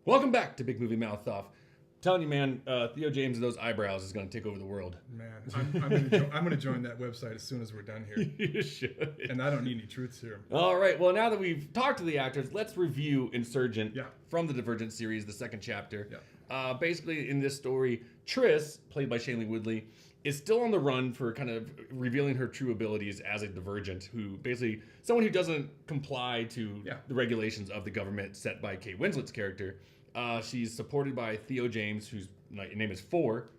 Welcome back to Big Movie Mouth Off. Telling you, man, Theo James and those eyebrows is going to take over the world. Man, I'm gonna join that website as soon as we're done here. You should. And I don't need any truth serum. All right. Well, now that we've talked to the actors, let's review Insurgent Yeah. from the Divergent series, the second chapter. Yeah. Basically, in this story, Triss, played by Shailene Woodley, is still on the run for kind of revealing her true abilities as a Divergent, who basically someone who doesn't comply to the regulations of the government set by Kate Winslet's character. She's supported by Theo James, whose name is Four,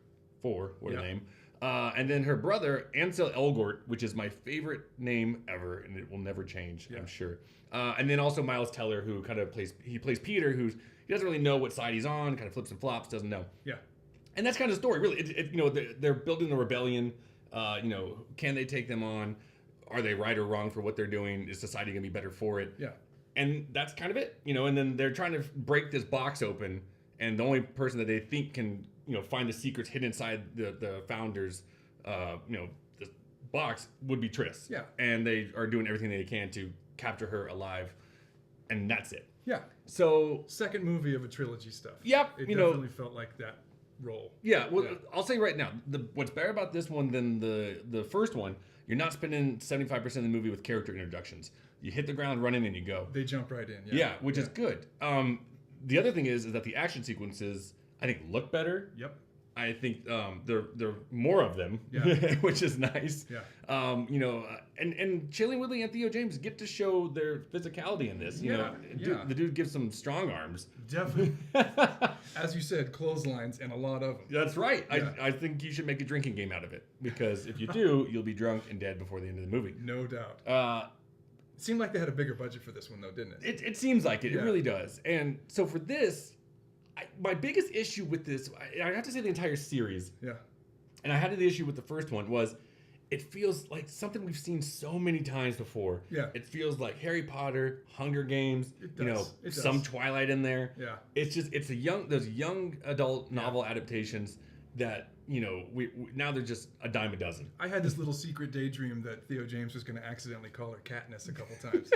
what a name. And then her brother, Ansel Elgort, which is my favorite name ever, and it will never change, I'm sure. And then also Miles Teller, who kind of plays Peter, he doesn't really know what side he's on, kind of flips and flops, doesn't know. Yeah. And that's kind of the story, really. They're building the rebellion. Can they take them on? Are they right or wrong for what they're doing? Is society going to be better for it? Yeah. And that's kind of it, and then they're trying to break this box open, and the only person that they think can, find the secrets hidden inside the founders, the box would be Triss. Yeah. And they are doing everything they can to capture her alive, and that's it. Yeah. So second movie of a trilogy stuff. Yep. It definitely felt like that role. Yeah. Well, I'll say right now, what's better about this one than the first one, you're not spending 75% of the movie with character introductions. You hit the ground running and you go. They jump right in. Yeah, which is good. The other thing is that the action sequences, I think, look better. Yep. I think there are more of them, which is nice. Yeah. And Shailene Woodley and Theo James get to show their physicality in this. The dude gives some strong arms. Definitely. As you said, clotheslines and a lot of them. That's right. Yeah. I think you should make a drinking game out of it, because if you do, you'll be drunk and dead before the end of the movie. No doubt. It seemed like they had a bigger budget for this one, though, didn't it? It seems like it. It really does. And so for this, my biggest issue with this, I have to say the entire series, and I had the issue with the first one, was it feels like something we've seen so many times before. Yeah. It feels like Harry Potter, Hunger Games, It does. some Twilight in there. Yeah. It's those young adult novel adaptations that, we now they're just a dime a dozen. I had this little secret daydream that Theo James was going to accidentally call her Katniss a couple times.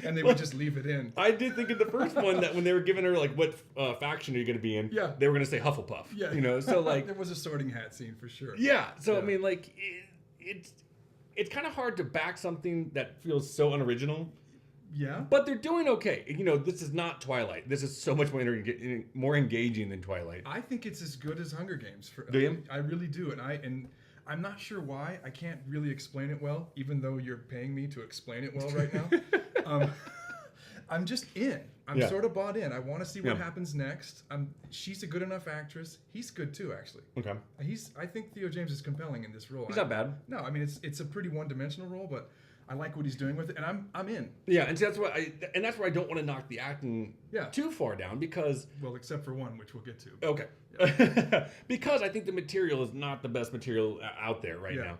And they would just leave it in. I did think in the first one that when they were giving her, like, what faction are you going to be in? Yeah. They were going to say Hufflepuff. Yeah. So, like... there was a sorting hat scene for sure. Yeah. So, I mean, like, it's kind of hard to back something that feels so unoriginal. Yeah. But they're doing okay. This is not Twilight. This is so much more engaging than Twilight. I think it's as good as Hunger Games. Do you? I really do. And I'm not sure why. I can't really explain it well, even though you're paying me to explain it well right now. I'm just in. I'm sort of bought in. I want to see what happens next. She's a good enough actress. He's good too, actually. Okay. I think Theo James is compelling in this role. He's not bad. No, I mean it's a pretty one-dimensional role, but I like what he's doing with it, and I'm in. Yeah, and see, that's where I don't want to knock the acting too far down, because except for one, which we'll get to. Okay. Yeah. Because I think the material is not the best material out there right now.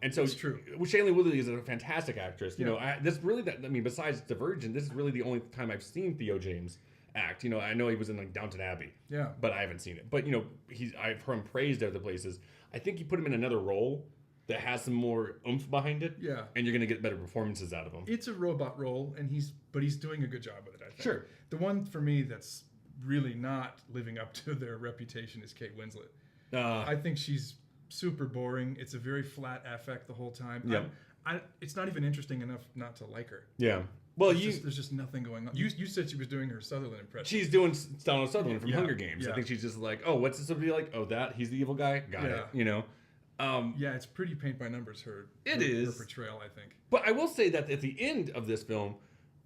And so it's true. Shailene Woodley is a fantastic actress. Besides Divergent, this is really the only time I've seen Theo James act. I know he was in like Downton Abbey. Yeah. But I haven't seen it. But I've heard him praised other places. I think you put him in another role that has some more oomph behind it. Yeah. And you're gonna get better performances out of him. It's a robot role, and he's doing a good job with it, I think. Sure. The one for me that's really not living up to their reputation is Kate Winslet. I think she's super boring. It's a very flat affect the whole time. Yeah. It's not even interesting enough not to like her. Yeah. Well, there's just nothing going on. You said she was doing her Sutherland impression. She's doing Donald Sutherland from Hunger Games. Yeah. I think she's just like, oh, what's this somebody like? Oh, he's the evil guy? Got it. It's pretty paint by numbers, her portrayal, I think. But I will say that at the end of this film,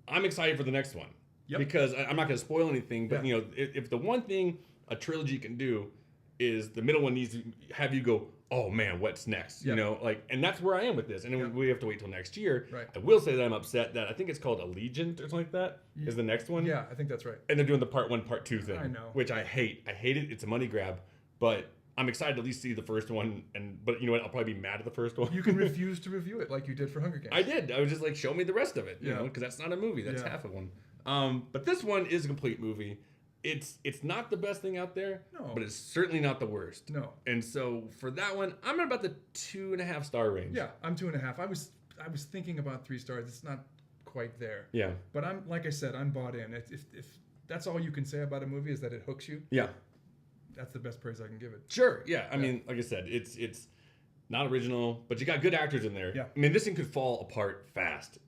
I'm excited for the next one. Yep. Because I'm not going to spoil anything, but if the one thing a trilogy can do is the middle one needs to have you go, oh man, what's next? And that's where I am with this. And then we have to wait till next year. Right. I will say that I'm upset that I think it's called Allegiant or something like that is the next one. Yeah, I think that's right. And they're doing the part 1, part 2 thing. I know. Which I hate. I hate it. It's a money grab. But I'm excited to at least see the first one. But you know what? I'll probably be mad at the first one. You can refuse to review it like you did for Hunger Games. I did. I was just like, show me the rest of it. Because that's not a movie. That's half of one. But this one is a complete movie. It's not the best thing out there, but it's certainly not the worst. No. And so for that one, I'm at about the 2.5 star range. Yeah, I'm 2.5. I was thinking about 3 stars. It's not quite there. Yeah. But like I said, I'm bought in. If that's all you can say about a movie is that it hooks you. Yeah. That's the best praise I can give it. Sure. Yeah. I mean, like I said, it's not original, but you got good actors in there. Yeah. I mean, this thing could fall apart fast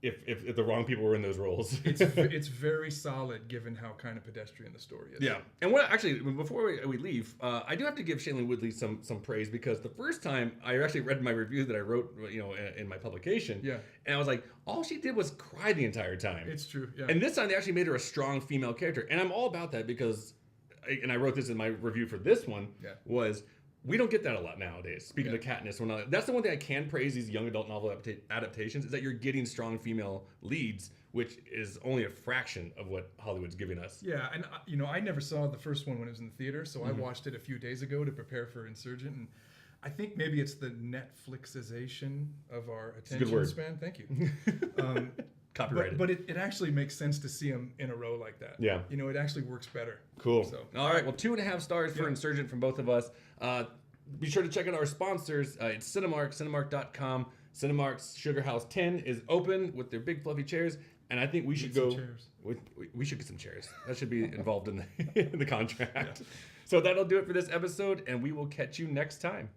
if the wrong people were in those roles. It's very solid given how kind of pedestrian the story is. Yeah. And what actually, before we leave, I do have to give Shailene Woodley some praise, because the first time I actually read my review that I wrote, in my publication. Yeah. And I was like, all she did was cry the entire time. It's true. Yeah. And this time they actually made her a strong female character. And I'm all about that because, and I wrote this in my review for this one, was we don't get that a lot nowadays. Speaking of Katniss, that's the one thing I can praise these young adult novel adaptations, is that you're getting strong female leads, which is only a fraction of what Hollywood's giving us. Yeah, and I never saw the first one when it was in the theater, so I watched it a few days ago to prepare for Insurgent, and I think maybe it's the Netflixization of our attention span. Thank you. Copyrighted. But it actually makes sense to see them in a row like that. Yeah. It actually works better. Cool. So. All right. Well, 2.5 stars for Insurgent from both of us. Be sure to check out our sponsors. It's Cinemark, cinemark.com. Cinemark's Sugar House 10 is open with their big fluffy chairs. And I think we should go. We should get some chairs. That should be involved in the contract. Yeah. So that'll do it for this episode, and we will catch you next time.